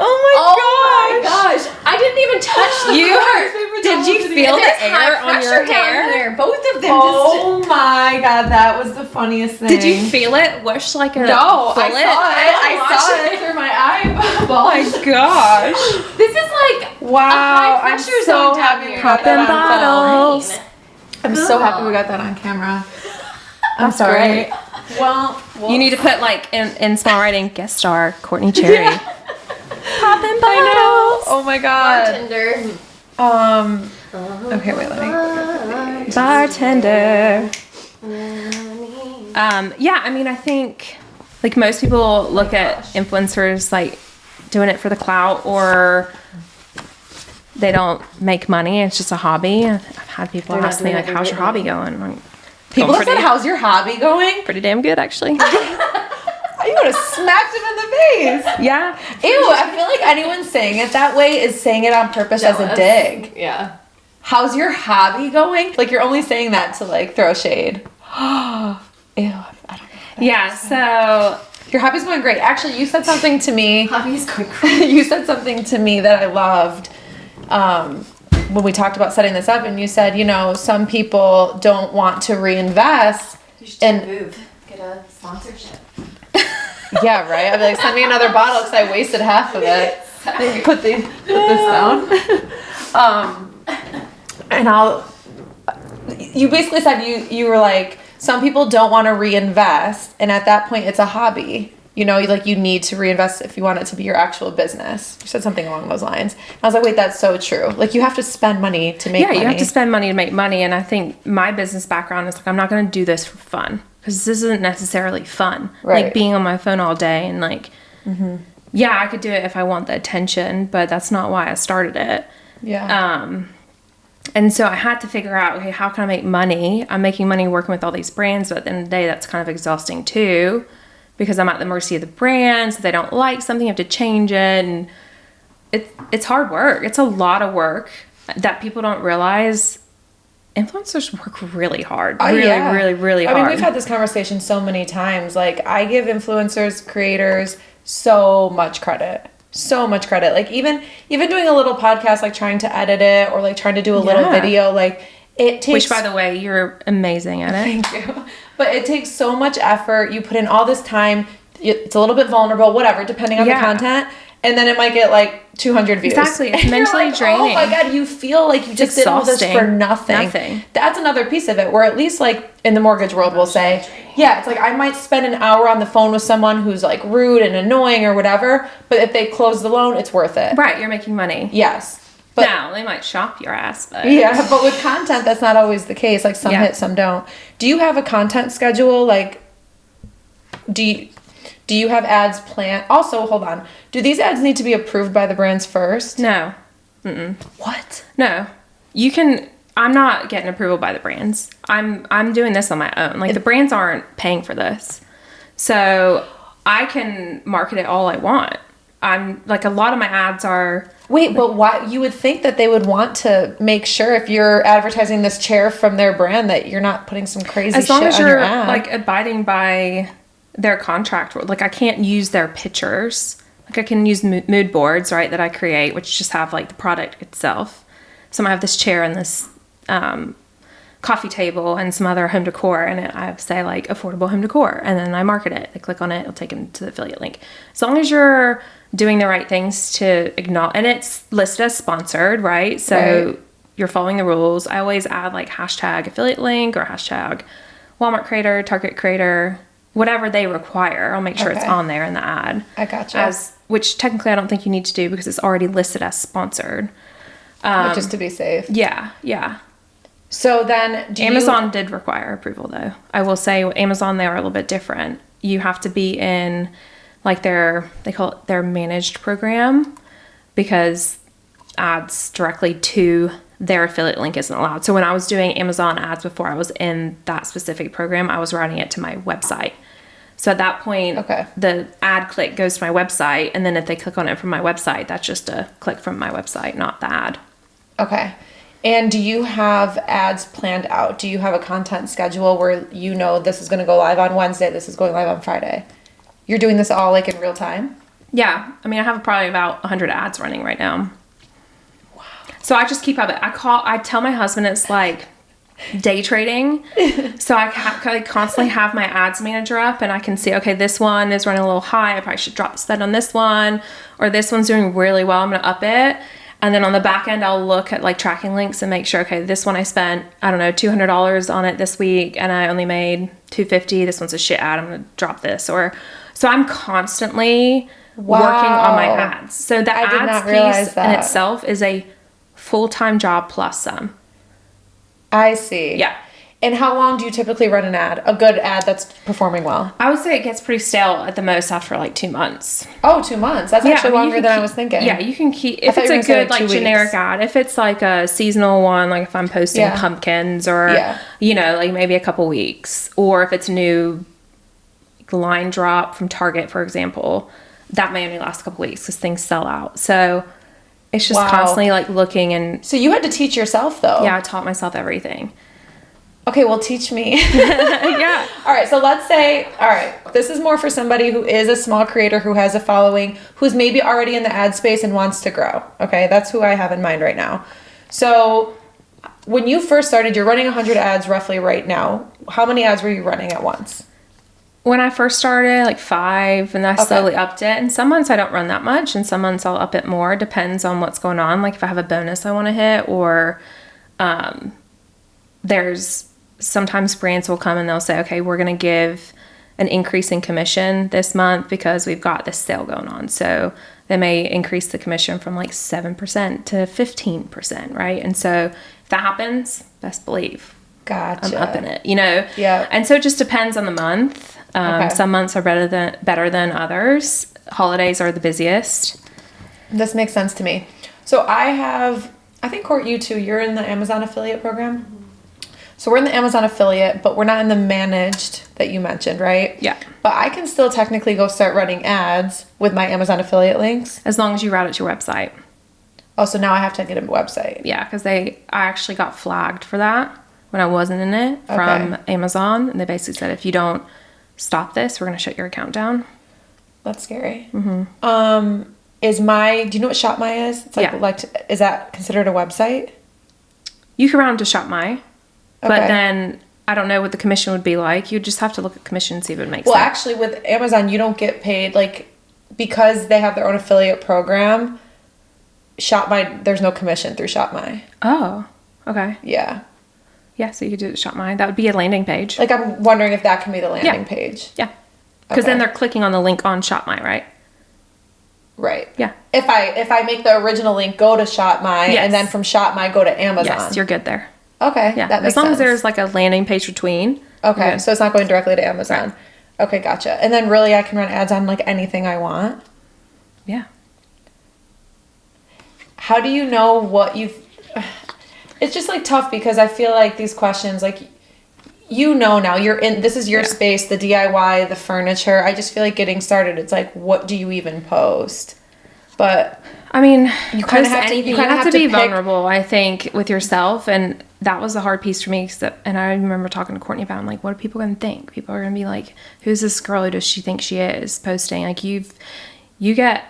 Oh Oh my gosh. I didn't even touch the cord. Did you feel the There's air high on your pressure down hair? here. Both of them Oh my god, that was the funniest thing. Did you feel it whoosh like a No, bullet? I saw watched it through my eyeball. Oh my gosh. This is like Wow, a high I'm pressure so zone down happy here. we got that on Bottles. Fine. I'm so happy we got that on camera. I'm That's sorry. great. Well, You need to put like in small writing, guest star Courtney Cherry. Poppin' bottles. Oh my god. Bartender. Okay, wait, let me. Bartender. Yeah, I mean, I think like most people look at influencers like doing it for the clout, or they don't make money. It's just a hobby. I've had people They're not ask me doing like, it, they're "How's your getting hobby money." going?" I'm like, People have "Going said, how's your hobby going? pretty damn good, actually." You would have smacked him in the face. Yeah. Ew, I feel like anyone saying it that way is saying it on purpose as a Jealous. dig. Yeah. How's your hobby going? Like you're only saying that to like throw shade. Ew, I don't know. Yeah. So Your hobby's going great. Actually, you said something to me. Hobby is going crazy. You said something to me that I loved when we talked about setting this up, and you said, you know, some people don't want to reinvest. You should And- move. Get a sponsorship. Yeah, right. I'd be like, send me another bottle because I wasted half of it. Put this down. And you basically said you were like, some people don't want to reinvest, and at that point it's a hobby. You know, like you need to reinvest if you want it to be your actual business. You said something along those lines. I was like, wait, that's so true. Like you have to spend money to make money. you have to spend money to make money, and I think my business background is like I'm not going to do this for fun because this isn't necessarily fun. Right. Like being on my phone all day and like, yeah, I could do it if I want the attention, but that's not why I started it. Yeah. And so I had to figure out, okay, how can I make money? I'm making money working with all these brands, but at the end of the day, that's kind of exhausting too, because I'm at the mercy of the brands. If they don't like something, you have to change it, and it's hard work. It's a lot of work that people don't realize. Influencers work really hard, really hard. I mean, we've had this conversation so many times. Like, I give influencers, creators, so much credit. So much credit. Like, even doing a little podcast, like trying to edit it or like trying to do a little video, like it takes. Which, by the way, you're amazing at it. Thank you. But it takes so much effort. You put in all this time. It's a little bit vulnerable, whatever, depending on the content. And then it might get like 200 views. Exactly. It's And you're mentally like, draining. Oh my God, you feel like you just did all this for nothing. That's another piece of it, where at least like in the mortgage world, we'll say, yeah, it's like I might spend an hour on the phone with someone who's like rude and annoying or whatever, but if they close the loan, it's worth it. Right, you're making money. Yes. But Now, they might shop your ass, but... yeah, but with content, that's not always the case. Like some hit, some don't. Do you have a content schedule? Like, do you have ads planned? Also, hold on. Do these ads need to be approved by the brands first? No. What? No. You can... I'm not getting approval by the brands. I'm doing this on my own. Like, the brands aren't paying for this. So, I can market it all I want. I'm... Like, a lot of my ads are... Wait, but why? You would think that they would want to make sure if you're advertising this chair from their brand that you're not putting some crazy shit on your ad. As long as you're, like, abiding by their contract. Like, I can't use their pictures. Like, I can use mood boards, right, that I create, which just have, like, the product itself. So I have this chair and this coffee table and some other home decor, and I say like affordable home decor, and then I market it. They click on it, it'll take them to the affiliate link. As long as you're doing the right things to acknowledge, and it's listed as sponsored, right? So you're following the rules. I always add like hashtag affiliate link or hashtag Walmart creator, Target creator, whatever they require. I'll make sure it's on there in the ad. I gotcha. Which technically I don't think you need to do because it's already listed as sponsored. Just to be safe. Yeah, yeah. So then Amazon did require approval though. I will say Amazon, they are a little bit different. You have to be in like they call it their managed program, because ads directly to their affiliate link isn't allowed. So when I was doing Amazon ads before I was in that specific program, I was routing it to my website. So at that point, the ad click goes to my website, and then if they click on it from my website, that's just a click from my website, not the ad. Okay. And do you have ads planned out? Do you have a content schedule where you know this is going to go live on Wednesday, this is going live on Friday? You're doing this all like in real time? Yeah. I mean, I have probably about 100 ads running right now. Wow. So I just keep up it. I tell my husband it's like day trading. So I constantly have my ads manager up, and I can see, okay, this one is running a little high. I probably should drop the spend on this one, or this one's doing really well. I'm going to up it. And then on the back end, I'll look at like tracking links and make sure, okay, this one I spent, I don't know, $200 on it this week, and I only made $250. This one's a shit ad. I'm going to drop this. So I'm constantly working on my ads. So the ads piece in itself is a full-time job plus some. I see. Yeah. And how long do you typically run an ad? A good ad that's performing well? I would say it gets pretty stale at the most after like 2 months. Oh, 2 months. That's actually longer than I was thinking. Yeah, you can keep, if it's a good like generic ad, if it's like a seasonal one, like if I'm posting pumpkins or, you know, like maybe a couple weeks, or if it's new line drop from Target, for example, that may only last a couple weeks because things sell out. So it's just constantly like looking. And so you had to teach yourself though? Yeah, I taught myself everything. Okay, well, teach me. Yeah. All right, so let's say, this is more for somebody who is a small creator, who has a following, who's maybe already in the ad space and wants to grow. Okay, that's who I have in mind right now. So when you first started, you're running 100 ads roughly right now. How many ads were you running at once? When I first started, like 5, and I slowly upped it. And some months I don't run that much, and some months I'll up it more. Depends on what's going on. Like if I have a bonus I want to hit, or there's sometimes brands will come and they'll say, okay, we're going to give an increase in commission this month because we've got this sale going on. So they may increase the commission from like 7% to 15%, right? And so if that happens, best believe Gotcha. I'm up in it, you know? Yeah. And so it just depends on the month. Some months are better than others. Holidays are the busiest. This makes sense to me. So I think, Court, you too, you're in the Amazon affiliate program? So we're in the Amazon affiliate, but we're not in the managed that you mentioned, right? Yeah. But I can still technically go start running ads with my Amazon affiliate links. As long as you route it to your website. Oh, so now I have to get a website. Yeah, because I actually got flagged for that when I wasn't in it from Amazon. And they basically said, if you don't stop this, we're going to shut your account down. That's scary. Mm-hmm. Do you know what ShopMy is? It's is that considered a website? You can route to ShopMy. But then I don't know what the commission would be like. You just have to look at commission and see if it makes sense. Well, actually, with Amazon, you don't get paid, like, because they have their own affiliate program. ShopMy, there's no commission through ShopMy. Oh, okay. Yeah. Yeah, so you could do it at ShopMy. That would be a landing page. Like, I'm wondering if that can be the landing page. Yeah. Because then they're clicking on the link on ShopMy, right? Right. Yeah. If I make the original link go to ShopMy, and then from ShopMy go to Amazon. Yes, you're good there. Okay. Yeah. That makes as long sense. as there's like a landing page between. Okay. So it's not going directly to Amazon. Right. Okay, gotcha. And then really I can run ads on like anything I want. Yeah. How do you know what it's just like tough because I feel like these questions, like, you know, now you're in, this is your space, the DIY, the furniture. I just feel like getting started, it's like, what do you even post? But I mean, you kind of have to, you have to be vulnerable, I think, with yourself. And that was the hard piece for me. And I remember talking to Courtney about, I'm like, what are people going to think? People are going to be like, who's this girl? Who does she think she is posting? Like you get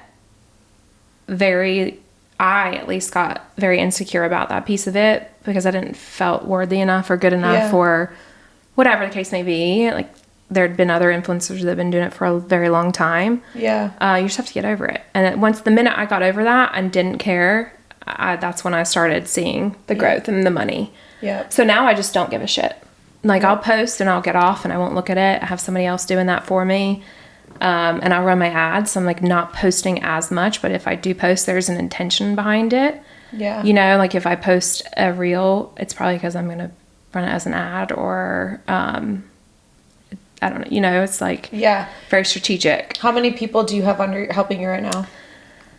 I at least got very insecure about that piece of it because I didn't felt worthy enough or good enough or whatever the case may be. Like, there'd been other influencers that have been doing it for a very long time. Yeah. You just have to get over it. And the minute I got over that and didn't care, that's when I started seeing the growth and the money. Yeah. So now I just don't give a shit. Like, I'll post and I'll get off and I won't look at it. I have somebody else doing that for me. And I run my ads. So I'm like not posting as much, but if I do post, there's an intention behind it. Yeah. You know, like if I post a reel, it's probably because I'm going to run it as an ad or, I don't know, you know, it's like very strategic. How many people do you have helping you right now?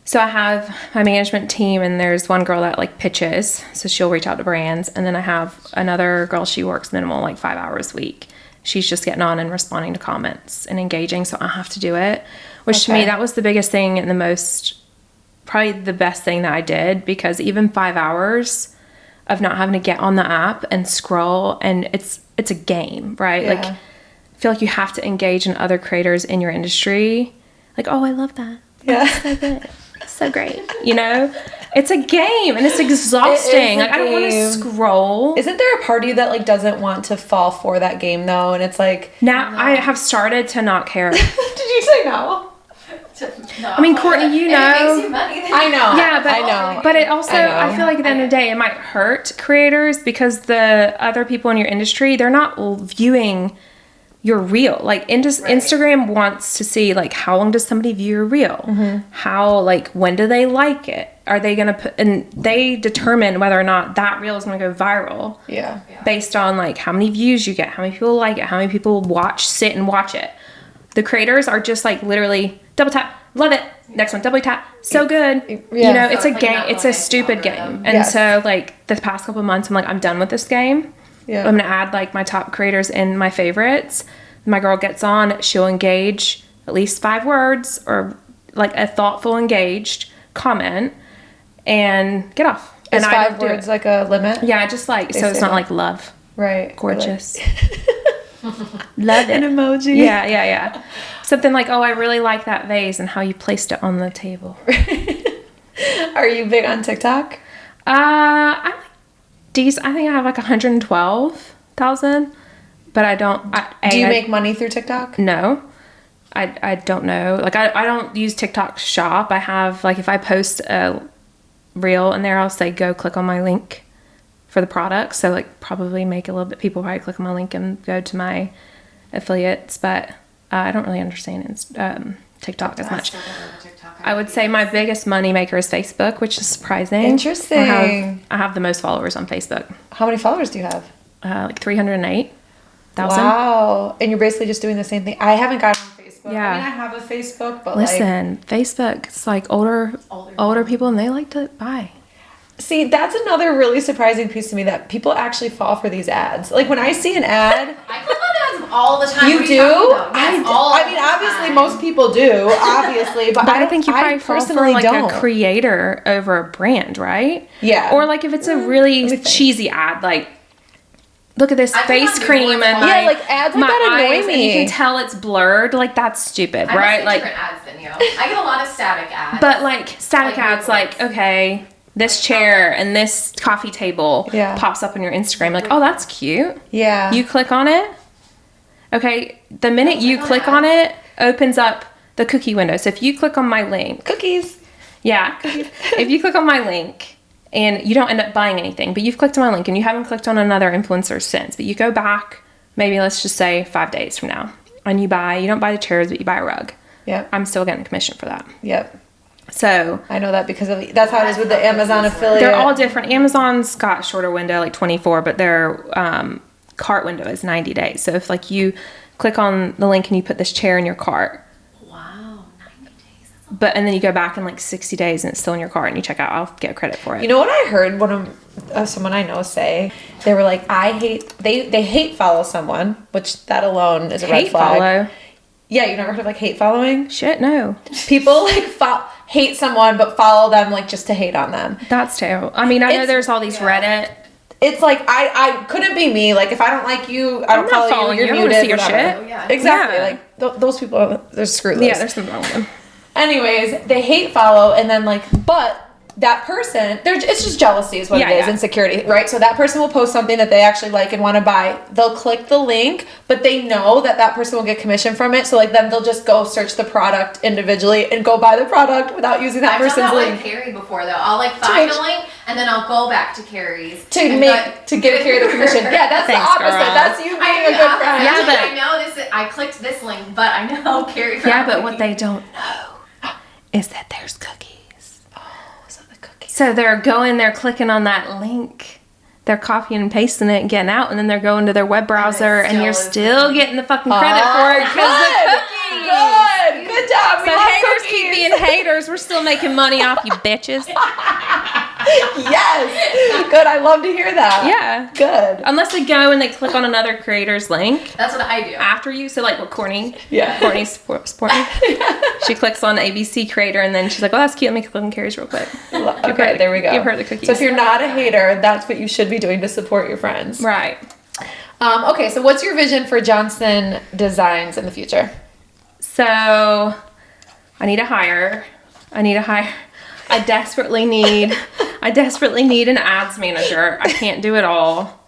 So I have my management team, and there's one girl that like pitches, so she'll reach out to brands, and then I have another girl, she works minimal, like 5 hours a week. She's just getting on and responding to comments and engaging, so I have to do it, which to me, that was the biggest thing and probably the best thing that I did, because even 5 hours of not having to get on the app and scroll, and it's a game, right? Like, I feel like you have to engage in other creators in your industry. Like, oh, I love that. Yeah. That's so good. So great, you know, it's a game and it's exhausting. Like, I don't want to scroll. Isn't there a part of you that like doesn't want to fall for that game though? And it's like, now I have started to not care. Did you say no? No, I mean, Courtney, you know, it makes you money. I know. Yeah, but I know. But it also, I feel like at the end of the day, it might hurt creators because the other people in your industry, they're not viewing your reel. Like, Instagram wants to see, like, how long does somebody view your reel? How, like, when do they like it? Are they going to put, and they determine whether or not that reel is going to go viral. Yeah. Based on, like, how many views you get, how many people like it, how many people sit and watch it. The creators are just, like, literally double tap, love it, next one, double tap, so good. Yeah. You know, So it's a like game, it's a stupid game. And so, like, the past couple of months, I'm like, I'm done with this game. Yeah. I'm going to add, like, my top creators in my favorites. My girl gets on, she'll engage at least 5 words or, like, a thoughtful, engaged comment and get off. Is and 5 words like a limit? Yeah, just like, so it's not like love. Right. Gorgeous. Love it. An emoji. Yeah. Something like, oh, I really like that vase and how you placed it on the table. Are you big on TikTok? I like decent. I think I have like 112,000, but I don't. Do you make money through TikTok? No. I don't know. Like, I don't use TikTok shop. I have, like, if I post a reel in there, I'll say, go click on my link for the product. So, like, probably make a little bit, people probably click on my link and go to my affiliates, but I don't really understand TikTok as much. I would say my biggest money maker is Facebook, which is surprising. Interesting. I have the most followers on Facebook. How many followers do you have? Like 308,000. Wow. And you're basically just doing the same thing. I haven't gotten on Facebook. Yeah. I mean, I have a Facebook, but listen, Facebook, it's like older people, and they like to buy. See, that's another really surprising piece to me, that people actually fall for these ads. Like, when I see an ad, I click on ads all the time. you do? I mean, obviously, most people do, obviously, but I think you probably fall for like don't. a creator over a brand, right? Yeah. Or like if it's a really cheesy ad, like, look at this face cream and yeah, like ads like that annoy me. And you can tell it's blurred. Like, that's stupid, right? Like, different ads than you. I get a lot of static ads. But like static ads, like, okay, this chair and this coffee table pops up on your Instagram. Like, oh, that's cute. Yeah. You click on it. Okay, the minute you click on it, opens up the cookie window. So if you click on my link, cookies. Yeah, if you click on my link and you don't end up buying anything, but you've clicked on my link and you haven't clicked on another influencer since, but you go back, maybe let's just say 5 days from now, and you don't buy the chairs, but you buy a rug. Yep. I'm still getting commission for that. Yep. So I know that because that's how it is with the Amazon affiliate. They're all different. Amazon's got shorter window, like 24, but their cart window is 90 days. So if like you click on the link and you put this chair in your cart. Wow, 90 days. And then you go back in like 60 days and it's still in your cart and you check out, I'll get credit for it. You know what I heard one of someone I know say? They were like, they hate follow someone, which that alone is a red flag. Follow. Yeah, you never heard of like hate following? Shit, no. People like hate someone but follow them like just to hate on them. That's terrible. I mean, I know there's all these Reddit. It's like I couldn't be me. Like, if I don't like you, I don't follow you. You're muted. See your shit. Oh, yeah. Exactly. Yeah. Like those people, they're screwed. Yeah, there's something wrong with them. Anyways, they hate follow, and then like, but that person, it's just jealousy is what Yeah, it is, yeah. insecurity, right? So that person will post something that they actually like and want to buy. They'll click the link, but they know that that person will get commission from it. So like then they'll just go search the product individually and go buy the product without using that person's I've done that link. with Kerry before though. I'll like find a link and then I'll go back to Kerry's To give Kerry the commission. Yeah, that's Thanks, the opposite. girl. That's you being a good friend. Yeah, but- I know this. I clicked this link, but I know Kerry. Yeah, but what they don't know is that there's cookies. So they're clicking on that link, they're copying and pasting it and getting out, and then they're going to their web browser, and you're still getting the fucking credit for it because the cookies. Good job. So haters keep being haters. We're still making money off you bitches. Yes. Good. I love to hear that. Yeah. Good. Unless they go and they click on another creator's link. That's what I do. After you. So like what Courtney. Yeah. Courtney's sporting. She clicks on ABC creator and then she's like, oh, that's cute. Let me click on Carrie's real quick. Okay, there we go. Give her the cookies. So if you're not a hater, that's what you should be doing to support your friends. Right. Okay, so what's your vision for Johnson Designs in the future? So I need to hire. I desperately need an ads manager. I can't do it all.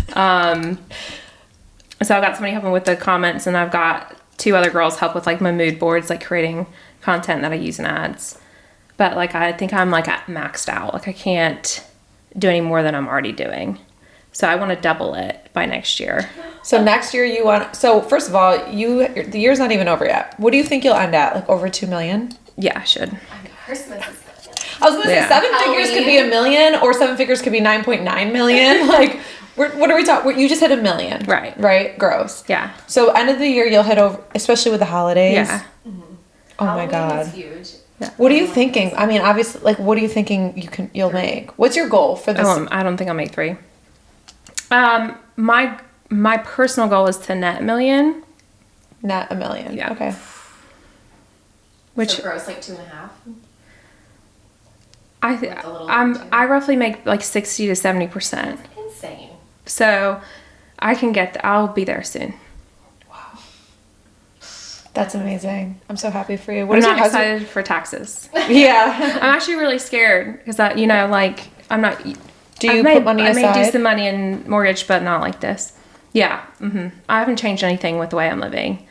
So I've got somebody helping with the comments, and I've got 2 other girls help with like my mood boards, like creating content that I use in ads. But like I think I'm like maxed out. Like I can't do any more than I'm already doing. So I want to double it by next year. So next year so first of all, the year's not even over yet. What do you think you'll end at? Like over 2 million? Yeah, I should. Christmas is I was going to say 7 figures could be $1 million, or 7 figures could be 9.9 million. Like, what are we talking? You just hit $1 million, Right? Right, gross. Yeah. So end of the year, you'll hit over, especially with the holidays. Yeah. Oh my God. is huge. Yeah. What are you thinking? I mean, obviously, like, what are you thinking you'll make? What's your goal for this? I don't think I'll make 3. My personal goal is to net $1 million. Net $1 million. Yeah. Okay. Which so gross like 2.5. I roughly make like 60 to 70%. Insane. So I'll be there soon. Wow. That's amazing. I'm so happy for you. I'm not excited for taxes. Yeah. I'm actually really scared because I'm not. Do you put money aside? I may do some money in mortgage, but not like this. Yeah. I haven't changed anything with the way I'm living.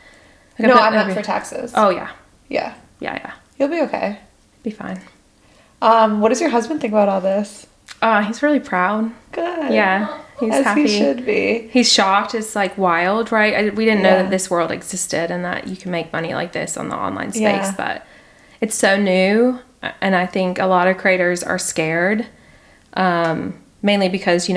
No, I'm not for taxes. Oh yeah. Yeah. Yeah. You'll be okay. Be fine. What does your husband think about all this? He's really proud. Good. Yeah. He's As happy. he should be. He's shocked. It's like wild, right? We didn't know Yeah. that this world existed and that you can make money like this on the online space, Yeah. but it's so new. And I think a lot of creators are scared, mainly because,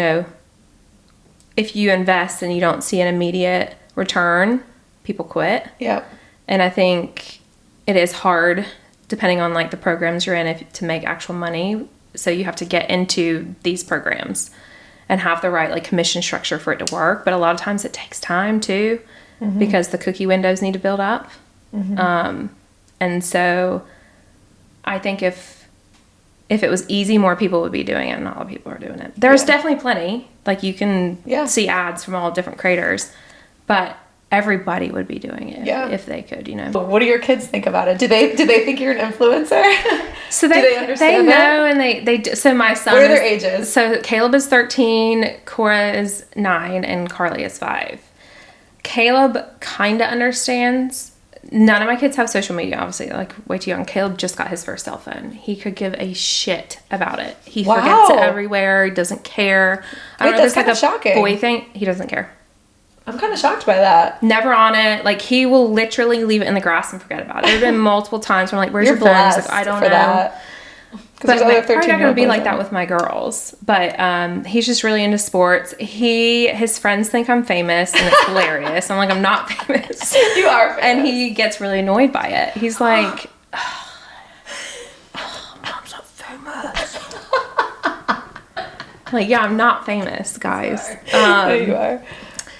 if you invest and you don't see an immediate return, people quit. Yep. And I think it is hard, depending on like the programs you're in, to make actual money. So you have to get into these programs and have the right like commission structure for it to work. But a lot of times it takes time too, because the cookie windows need to build up. And so I think if it was easy, more people would be doing it, and not a lot of people are doing it. There's definitely plenty. Like you can see ads from all different creators, but everybody would be doing it if they could, What do your kids think about it? Do they think you're an influencer? So do they understand they that? know, and they so my son. What are their ages? So Caleb is 13, Cora is 9, and Carly is 5. Caleb kind of understands. None of my kids have social media, obviously, like way too young. Caleb just got his first cell phone. He could give a shit about it. He forgets it everywhere. He doesn't care. I don't know if it's like a shocking. boy thing. He doesn't care. I'm kind of shocked by that. Never on it. Like he will literally leave it in the grass and forget about it. There have been multiple times where I'm like, "Where's your phone?" He's like, "I don't know." That. But I'm probably not going to be like that with my girls. But he's just really into sports. His friends think I'm famous, and it's hilarious. I'm like, I'm not famous. You are famous. And he gets really annoyed by it. He's like, I'm so famous. Like, yeah, I'm not famous, guys. There you are.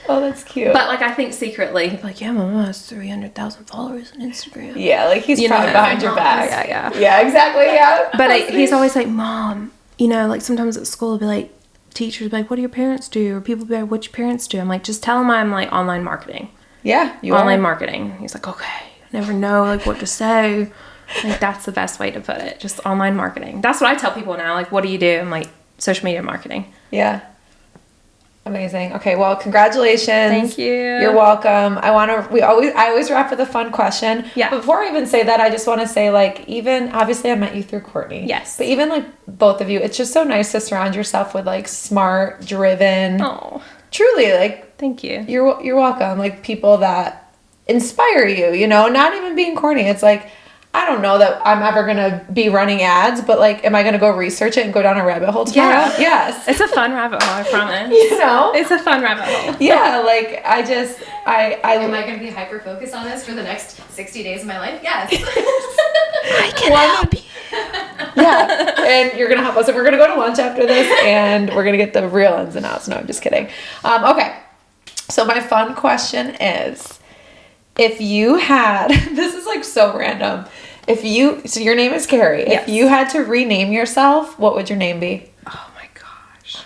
Oh, that's cute. But like, I think secretly, he's like, yeah, my mom has 300,000 followers on Instagram. Yeah, like he's probably behind your back. Yeah, exactly. Yeah. But he's always like, Mom, like sometimes at school, it'll be like, teachers will be like, what do your parents do? Or people will be like, what your parents do? I'm like, just tell them I'm like online marketing. Yeah, online marketing. He's like, okay, I never know like what to say. Like, that's the best way to put it. Just online marketing. That's what I tell people now. Like, what do you do? I'm like, social media marketing. Yeah. Amazing. Okay, well, congratulations. Thank you. You're welcome. I always wrap with a fun question. Yeah. But before I even say that, I just want to say, like, even obviously I met you through Courtney. Yes. But even like both of you, it's just so nice to surround yourself with like smart, driven. Oh. Truly, like, Thank you. You're welcome. Like, people that inspire you, you know, not even being corny. It's like, I don't know that I'm ever going to be running ads, but like, am I going to go research it and go down a rabbit hole tomorrow? Yeah. Yes. It's a fun rabbit hole, I promise. You know? It's a fun rabbit hole. Yeah, like, I Am I going to be hyper focused on this for the next 60 days of my life? Yes. I can help you. Yeah, and you're going to help us. And we're going to go to lunch after this, and we're going to get the real ins and outs. No, I'm just kidding. Okay, so my fun question is, if you had, this is like so random. So your name is Kerry. Yes. If you had to rename yourself, what would your name be? Oh my gosh.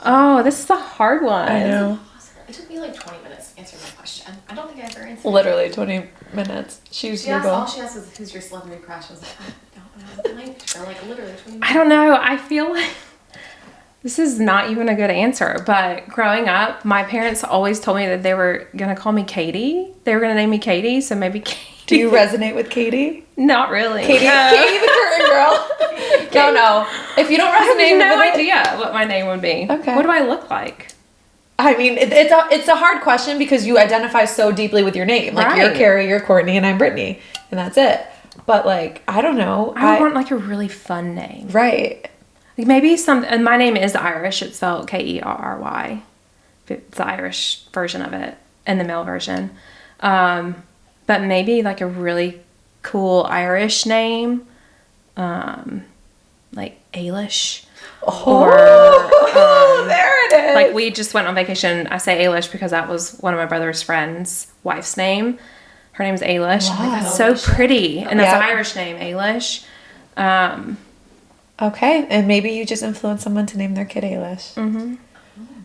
Oh, this is a hard one. I know. It took me like 20 minutes to answer my question. I don't think I ever answered. Literally 20 minutes. All she asked was, who's your celebrity crush? I was like, I don't know. For like literally 20 minutes. I don't know. I feel like this is not even a good answer, but growing up, my parents always told me that they were going to call me Katie. They were going to name me Katie, so maybe Katie. Do you resonate with Katie? Not really. Katie the curtain girl. No. If you don't resonate I have no with idea what my name would be. Okay. What do I look like? I mean, it's a hard question because you identify so deeply with your name. Like, Right. you're Kerry, you're Courtney, and I'm Brittany. And that's it. But, like, I don't know. I want like a really fun name. Right. Like maybe and my name is Irish. It's spelled Kerry. It's the Irish version of it and the male version. But maybe like a really cool Irish name, like Ailish. There it is. Like, we just went on vacation. I say Ailish because that was one of my brother's friend's wife's name. Her name is Ailish. I'm like, that's so pretty. And that's an Irish name, Ailish. Okay, and maybe you just influence someone to name their kid Ailish. Mm-hmm.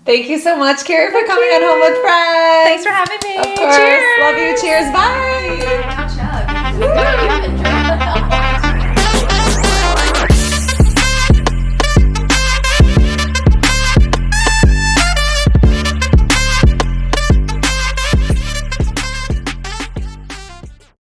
Thank you so much, Kerry, for coming on Home with Friends. Thanks for having me. Of course. Cheers. Love you. Cheers. Bye. Catch up.